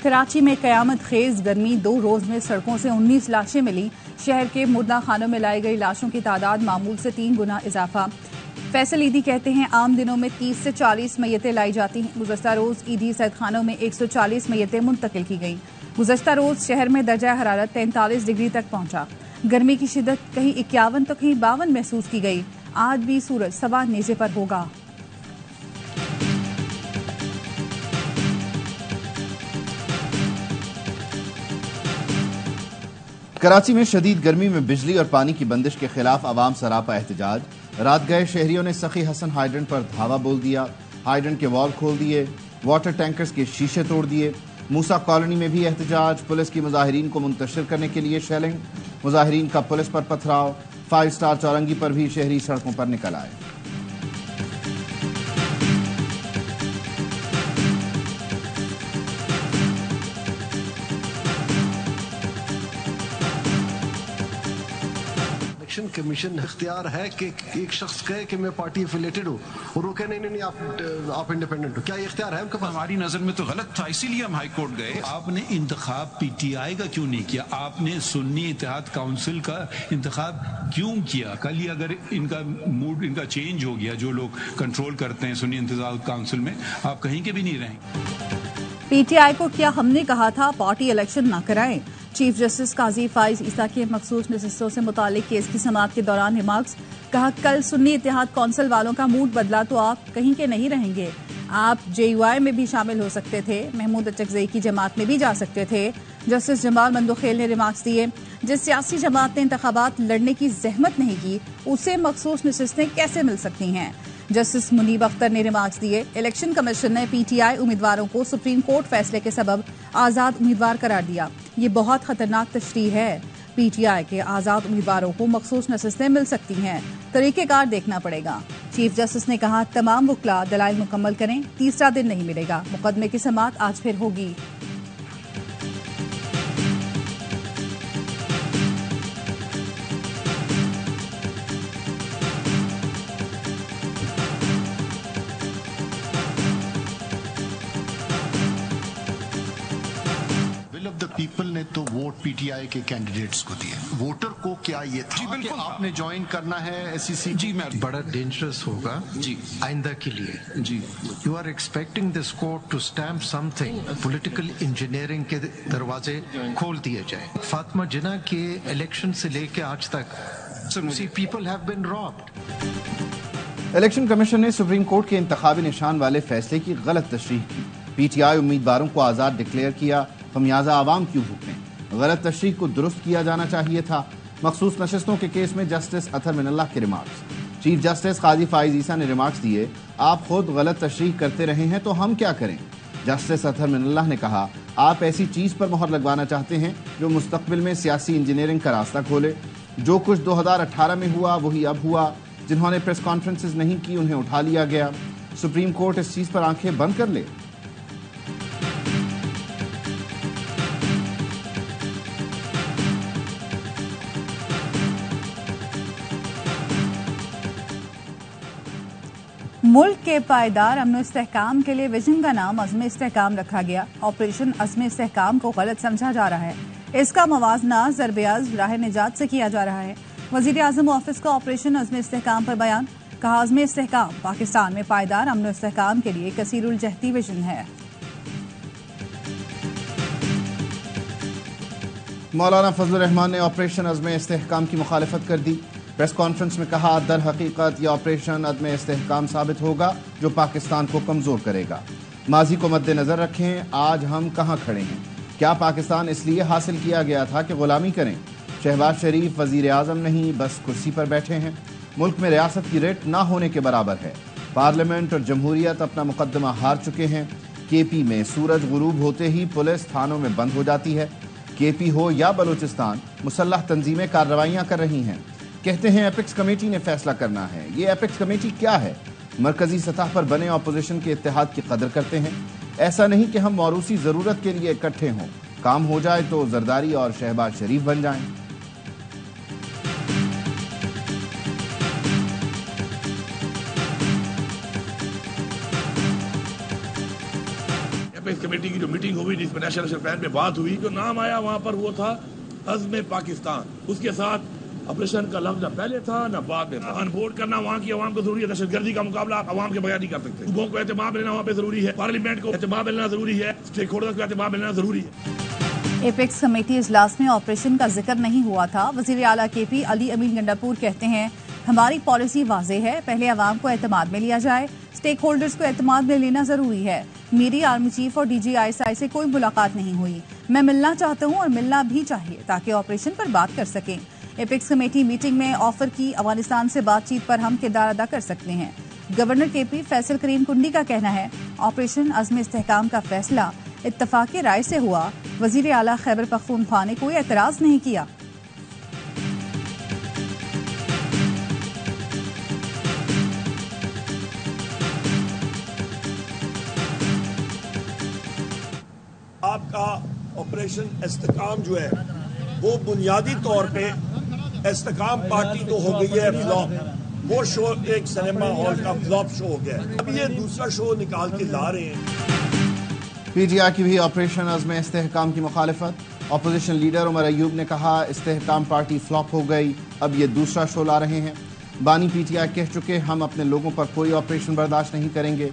कराची में कयामत खेज गर्मी 2 रोज में सड़कों से 19 लाशें मिली। शहर के मुर्दा खानों में लाई गई लाशों की तादाद मामूल से 3 गुना इजाफा। फैसल ईदी कहते हैं आम दिनों में 30 से 40 मैयतें लाई जाती हैं। गुज़श्ता रोज ईदी सैद खानों में 140 मैयतें मुंतकिल की गईं। गुज़श्ता रोज शहर में दर्जा हरारत 43 डिग्री तक पहुंचा। गर्मी की शिद्दत कहीं 51 तो कहीं 52 महसूस की गई। आज भी सूरज सवा नेज़े पर होगा। कराची में शदीद गर्मी में बिजली और पानी की बंदिश के खिलाफ अवाम सरापा एहतजाज। रात गए शहरियों ने सखी हसन हाइड्रेंट पर धावा बोल दिया। हाइड्रेंट के वॉल खोल दिए, वाटर टैंकर्स के शीशे तोड़ दिए। मूसा कॉलोनी में भी एहतजाज। पुलिस की मुजाहिरीन को मुंतशिर करने के लिए शेलिंग। मुजाहिरीन का पुलिस पर पथराव। 5 स्टार चौरंगी पर भी शहरी सड़कों पर निकल आए। इलेक्शन कमीशन इख्तियार है कि एक शख्स कहे कि मैं पार्टी एफिलेटेड हूँ और वो कहे नहीं आप इंडिपेंडेंट हो। क्या ये इख्तियार है उनके पास? हमारी नजर में तो गलत था, इसीलिए हम हाई कोर्ट गए। आपने इंतखाब पीटीआई का क्यों नहीं किया? आपने सुन्नी इत्तेहाद काउंसिल का इंतखाब क्यों किया? कल ही अगर इनका मूड इनका चेंज हो गया, जो लोग कंट्रोल करते हैं सुन्नी इत्तेहाद काउंसिल में, आप कहीं के भी नहीं रहेंगे। पीटीआई को क्या हमने कहा था पार्टी इलेक्शन ना कराएं? चीफ जस्टिस काजी फाइज ईसा के मखसूस नशिस्तों से मुतालिक केस की समाअत के दौरान रिमार्क्स। कहा कल सुन्नी इत्तेहाद कौंसिल वालों का मूड बदला तो आप कहीं के नहीं रहेंगे। आप जेयूआई में भी शामिल हो सकते थे, महमूद अचकजई की जमात में भी जा सकते थे। जस्टिस जमाल मंदोखेल ने रिमार्क्स दिए, जिस सियासी जमात ने इंतखाबात लड़ने की जहमत नहीं की उसे मखसूस नशिस्तें कैसे मिल सकती हैं? जस्टिस मुनीब अख्तर ने रिमार्क्स दिए, इलेक्शन कमीशन ने पीटीआई उम्मीदवारों को सुप्रीम कोर्ट फैसले के सबब आजाद उम्मीदवार करार दिया। ये बहुत खतरनाक तशरीह है। पीटीआई के आजाद उम्मीदवारों को मखसूस नशिस्तें मिल सकती हैं, तरीकेकार देखना पड़ेगा। चीफ जस्टिस ने कहा तमाम वकला दलाइल मुकम्मल करें, तीसरा दिन नहीं मिलेगा। मुकदमे की समाअत आज फिर होगी। पीपल ने तो वोट पीटीआई के कैंडिडेट्स को दिए। वोटर को क्या ये था कि आपने ज्वाइन करना है एसईसी? जी मैं बड़ा डेंजरस होगा जी आइंदा के लिए। जी you are expecting this court to stamp something, political engineering के दरवाजे खोल दिए जाए। फातिमा जिन्ना के इलेक्शन से लेके आज तक people have been robbed. Election commission ने सुप्रीम कोर्ट के इंतखाबी निशान वाले फैसले की गलत तशरीह की। पीटीआई उम्मीदवारों को आजाद डिक्लेयर किया, खमियाजा आवाम क्यों भुगतें? गलत तशरीह को दुरुस्त किया जाना चाहिए था। मखसूस नशिस्तों के केस में जस्टिस अतहर मिनल्लाह के रिमार्क्स। चीफ जस्टिस काजी फाइज ईसा ने रिमार्क्स दिए, आप खुद गलत तशरीह करते रहे हैं तो हम क्या करें? जस्टिस अतहर मिनल्लाह ने कहा, आप ऐसी चीज पर मोहर लगवाना चाहते हैं जो मुस्तकबिल में सियासी इंजीनियरिंग का रास्ता खोले। जो कुछ 2018 में हुआ वही अब हुआ। जिन्होंने प्रेस कॉन्फ्रेंसेज नहीं की उन्हें उठा लिया गया। सुप्रीम कोर्ट इस चीज पर आंखें बंद कर ले। मुल्क के पायदार अमन इस्तेहकाम के लिए विजन का नाम अज़्म इस्तेहकाम रखा गया। ऑपरेशन अज़्म इस्तेहकाम को गलत समझा जा रहा है। इसका मवाजना ज़रबेअज़्म राह निजात से किया जा रहा है। वज़ीर आज़म ऑफिस का ऑपरेशन अज़्म इस्तेहकाम पर बयान। कहा अज़्म इस्तेहकाम पाकिस्तान में पायदार अमन इस्तेहकाम के लिए कसीरुल जहती विजन है। मौलाना फजल रहमान ने ऑपरेशन अज़्म इस्तेहकाम की मुखालिफत कर दी। प्रेस कॉन्फ्रेंस में कहा, दर हकीकत यह ऑपरेशन अदम इस्तेहकाम साबित होगा जो पाकिस्तान को कमजोर करेगा। माजी को मद्देनजर रखें, आज हम कहां खड़े हैं। क्या पाकिस्तान इसलिए हासिल किया गया था कि गुलामी करें? शहबाज शरीफ वजीर आजम नहीं, बस कुर्सी पर बैठे हैं। मुल्क में रियासत की रेट ना होने के बराबर है। पार्लियामेंट और जमहूरियत अपना मुकदमा हार चुके हैं। केपी में सूरज गुरूब होते ही पुलिस थानों में बंद हो जाती है। केपी हो या बलूचिस्तान, मुसल्लह तंजीमें कार्रवाइयां कर रही हैं। कहते हैं एपिक्स कमेटी ने फैसला करना है। ये एपिक्स कमेटी क्या है? मरकजी सतह पर बने अपोजिशन के इत्तेहाद की कदर करते हैं। ऐसा नहीं कि हम मौरूसी जरूरत के लिए इकट्ठे हों, काम हो जाए तो जरदारी और शहबाज शरीफ बन जाएं। एपेक्स कमेटी की जो मीटिंग हुई जिसमें नेशनल प्लान पे बात हुई, जो नाम आया वहाँ पर वो था अज़्म पाकिस्तान। उसके साथ ऑपरेशन का लफ्ज न पहले था न बाद में था। अनबोर्ड करना वहाँ की आवाम को जरूरी है। दहशतगर्दी का मुकाबला आप आवाम के बगैर नहीं कर सकते। लोगों को एतमाद मिलना वहाँ पे जरूरी है, पार्लियामेंट को एतमाद मिलना जरूरी है, स्टेक होल्डर्स को एतमाद मिलना जरूरी है। एपेक्स कमेटी इजलास में ऑपरेशन का जिक्र नहीं हुआ था। वजीर आला केपी अली अमीन गंडापुर कहते हैं, हमारी पॉलिसी वाज़ेह है, पहले अवाम को एतमाद में लिया जाए, स्टेक होल्डर्स को एतमाद में लेना जरूरी है। मेरी आर्मी चीफ और DGISI से कोई मुलाकात नहीं हुई। मैं मिलना चाहता हूं और मिलना भी चाहिए ताकि ऑपरेशन पर बात कर सकें। एपेक्स कमेटी मीटिंग में ऑफर की अफगानिस्तान से बातचीत पर हम किरदार अदा कर सकते हैं। गवर्नर केपी फैसल करीम कुंडी का कहना है, ऑपरेशन अज़्म इस्तेहकाम का फैसला इत्तफाक़ राय से हुआ। वजीर आला खैबर पख्तूनख्वा ने कोई एतराज नहीं किया। आपका ऑपरेशन इस्तेहकाम जो है वो बुनियादी तौर पे इस्तेहकाम पार्टी तो हो गई है फ्लॉप। वो शो एक सिनेमा हॉल का फ्लॉप शो हो गया है। अब ये दूसरा शो निकाल के ला रहे हैं। PTI की भी ऑपरेशन अज़्म इस्तेहकाम की मुखालिफत। अपोजिशन लीडर उमर अयूब ने कहा, इस्तेहकाम पार्टी फ्लॉप हो गई, अब ये दूसरा शो ला रहे हैं। बानी PTI कह चुके, हम अपने लोगों पर कोई ऑपरेशन बर्दाश्त नहीं करेंगे।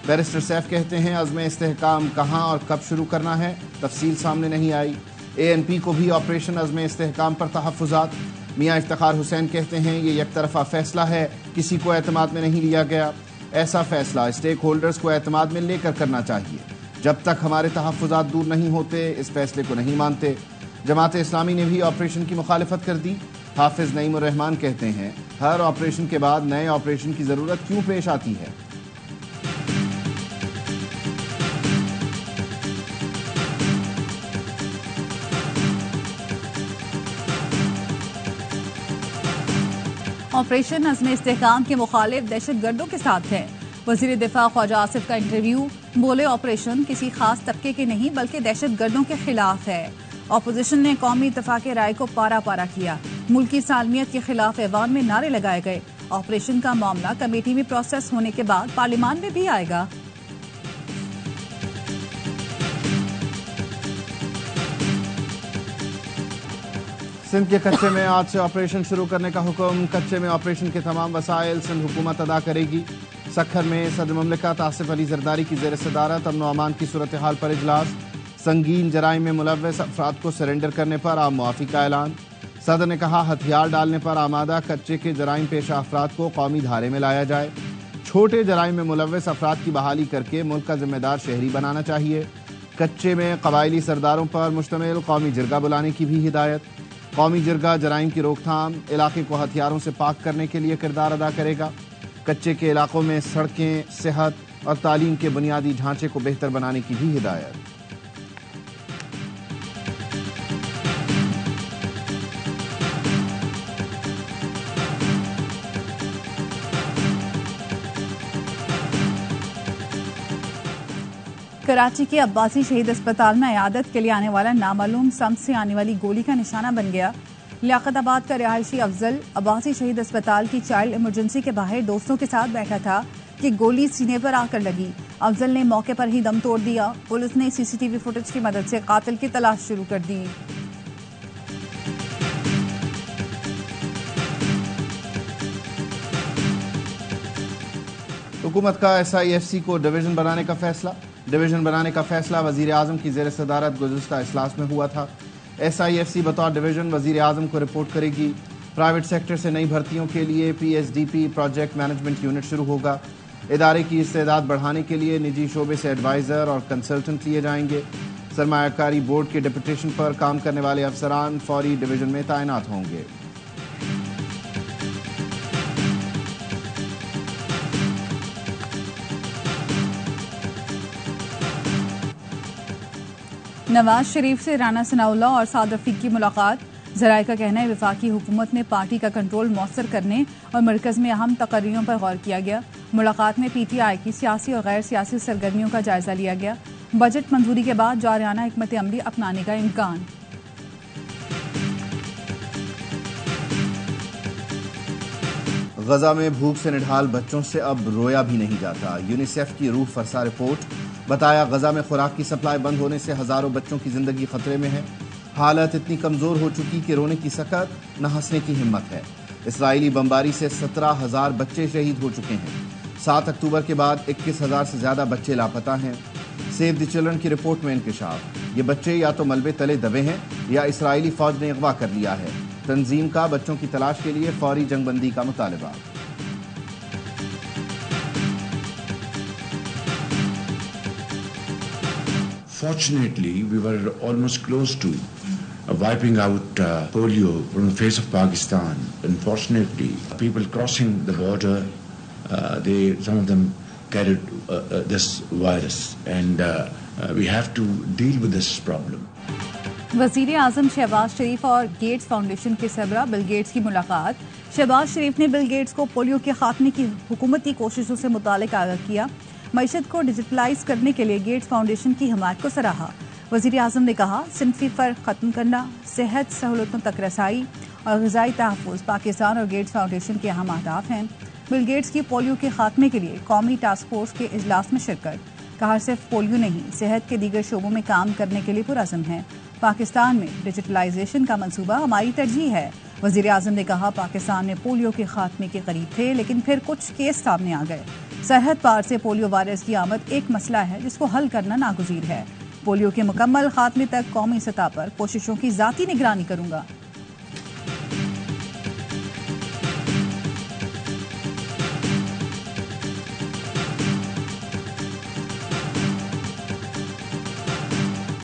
बैरिस्टर सैफ कहते हैं, अज़्म इस्तेहकाम कहाँ और कब शुरू करना है, तफसील सामने नहीं आई। ANP को भी ऑपरेशन अज़्म इस्तेहकाम पर तहफ़्फ़ुज़ात। मियाँ इफ्तिखार हुसैन कहते हैं, ये एक तरफ़ा फैसला है, किसी को एतमाद में नहीं लिया गया। ऐसा फैसला स्टेक होल्डर्स को एतमाद में लेकर करना चाहिए। जब तक हमारे तहफ़्फ़ुज़ात दूर नहीं होते, इस फैसले को नहीं मानते। जमात इस्लामी ने भी ऑपरेशन की मुखालिफत कर दी। हाफिज़ नईमुर रहमान कहते हैं, हर ऑपरेशन के बाद नए ऑपरेशन की ज़रूरत क्यों पेश आती है। ऑपरेशन अज़्म इस्तेहकाम के मुखालिफ दहशत गर्दों के साथ है। वज़ीर दिफा ख्वाजा आसिफ का इंटरव्यू, बोले ऑपरेशन किसी खास तबके के नहीं बल्कि दहशत गर्दों के खिलाफ है। अपोजिशन ने कौमी इत्तफाक़ राय को पारा पारा किया। मुल्की सालमियत के खिलाफ ऐवान में नारे लगाए गए। ऑपरेशन का मामला कमेटी में प्रोसेस होने के बाद पार्लियामान में भी आएगा। सिंध के कच्चे में आज से ऑपरेशन शुरू करने का हुक्म। कच्चे में ऑपरेशन के तमाम वसाइल सिंध हुकूमत अदा करेगी। सखर में सदर ममलिकत आसिफ अली जरदारी की ज़ेर सदारत अमन व अमान की सूरत हाल पर इजलास। संगीन जराइम में मुलव्वस अफराद को सरेंडर करने पर आम मुआफ़ी का ऐलान। सदर ने कहा, हथियार डालने पर आमादा कच्चे के जराइम पेशा अफराद को कौमी धारे में लाया जाए। छोटे जराइम में मुलव्वस अफराद की बहाली करके मुल्क का जिम्मेदार शहरी बनाना चाहिए। कच्चे में कबायली सरदारों पर मुश्तमिल कौमी जिरगा बुलाने की भी हिदायत। कौमी जिरगा जराइम की रोकथाम, इलाके को हथियारों से पाक करने के लिए किरदार अदा करेगा। कच्चे के इलाकों में सड़कें, सेहत और तालीम के बुनियादी ढांचे को बेहतर बनाने की भी हिदायत। कराची के अब्बासी शहीद अस्पताल में इयादत के लिए आने वाला नामालूम सम्त से आने वाली गोली का निशाना बन गया। लियाकताबाद का रिहायशी अफजल अब्बासी शहीद अस्पताल की चाइल्ड इमरजेंसी के बाहर दोस्तों के साथ बैठा था कि गोली सीने पर आकर लगी। अफजल ने मौके पर ही दम तोड़ दिया। पुलिस ने CCTV फुटेज की मदद से कातिल की तलाश शुरू कर दी। हुकूमत का SIFC को डिवीजन बनाने का फैसला। डिवीजन बनाने का फैसला वजीर आजम की ज़ेर सदारत गुज़िश्ता इजलास में हुआ था। SIFC बतौर डिवीजन वजीर आजम को रिपोर्ट करेगी। प्राइवेट सेक्टर से नई भर्तियों के लिए PSDP प्रोजेक्ट मैनेजमेंट यूनिट शुरू होगा। इदारे की इस्तेदाद बढ़ाने के लिए निजी शोबे से एडवाइज़र और कंसल्टेंट लिए जाएंगे। सरमायाकारी बोर्ड के डिप्यूटेशन पर काम करने वाले अफसरान फौरी डिवीजन में तैनात होंगे। नवाज शरीफ से राना सनाउल्लाह और साद रफीक की मुलाकात। ज़राए का कहना है, वफाकी हुकूमत ने पार्टी का कंट्रोल मौसर करने और मरकज़ में अहम तकर्रियों पर गौर किया गया। मुलाकात में PTI की सियासी और गैर सियासी सरगर्मियों का जायजा लिया गया। बजट मंजूरी के बाद जारियाना हिकमत अमली अपनाने का इम्कान। गजा में भूख से निढाल बच्चों से अब रोया भी नहीं जाता। यूनिसेफ की रूह फरसा रिपोर्ट। بتایا غزہ میں خوراک کی سپلائی بند ہونے سے ہزاروں بچوں کی زندگی خطرے میں ہے. حالت اتنی کمزور ہو چکی کہ رونے کی سکت نہ ہنسنے کی ہمت ہے. اسرائیلی بمباری سے 17,000 بچے شہید ہو چکے ہیں. 7 اکتوبر کے بعد 21,000 سے زیادہ بچے لاپتہ ہیں. سیو دی چلڈرن کی رپورٹ میں انکشاف. یہ بچے یا تو ملبے تلے دبے ہیں یا اسرائیلی فوج نے اغوا کر لیا ہے. تنظیم کا بچوں کی تلاش کے لیے فوری جنگ بندی کا مطالبہ. Fortunately, we were almost close to wiping out polio from the face of Pakistan. Unfortunately, people crossing the border, some of them carried this virus, and we have to deal with this problem. وزیر اعظم شہباز شریف اور Gates foundation کے سربراہ Bill Gates کی ملاقات. شہباز شریف نے Bill Gates کو polio کے خاتمے کی حکومتی کوششوں سے متعلق آگاہ کیا. معیشت کو ڈیجیٹلائز کرنے کے لیے گیٹس فاؤنڈیشن کی حمایت کو سراہا. وزیر اعظم نے کہا صنفی فرق ختم کرنا، صحت سہولتوں تک رسائی اور غذائی تحفظ پاکستان اور گیٹس فاؤنڈیشن کے اہم اہداف ہیں. بل گیٹس کی پولیو کے خاتمے کے لیے قومی ٹاسک فورس کے اجلاس میں شرکت. کہا صرف پولیو نہیں، صحت کے دیگر شعبوں میں کام کرنے کے لیے پرعزم ہے. پاکستان میں ڈیجیٹلائزیشن کا منصوبہ ہماری ترجیح ہے. وزیر اعظم نے کہا پاکستان میں پولیو کے خاتمے کے قریب تھے لیکن پھر کچھ کیس سامنے آ گئے. سرحد پار سے پولیو وائرس کی آمد ایک مسئلہ ہے جس کو حل کرنا ناگزیر ہے. پولیو کے مکمل خاتمے تک قومی سطح پر کوششوں کی ذاتی نگرانی کروں گا.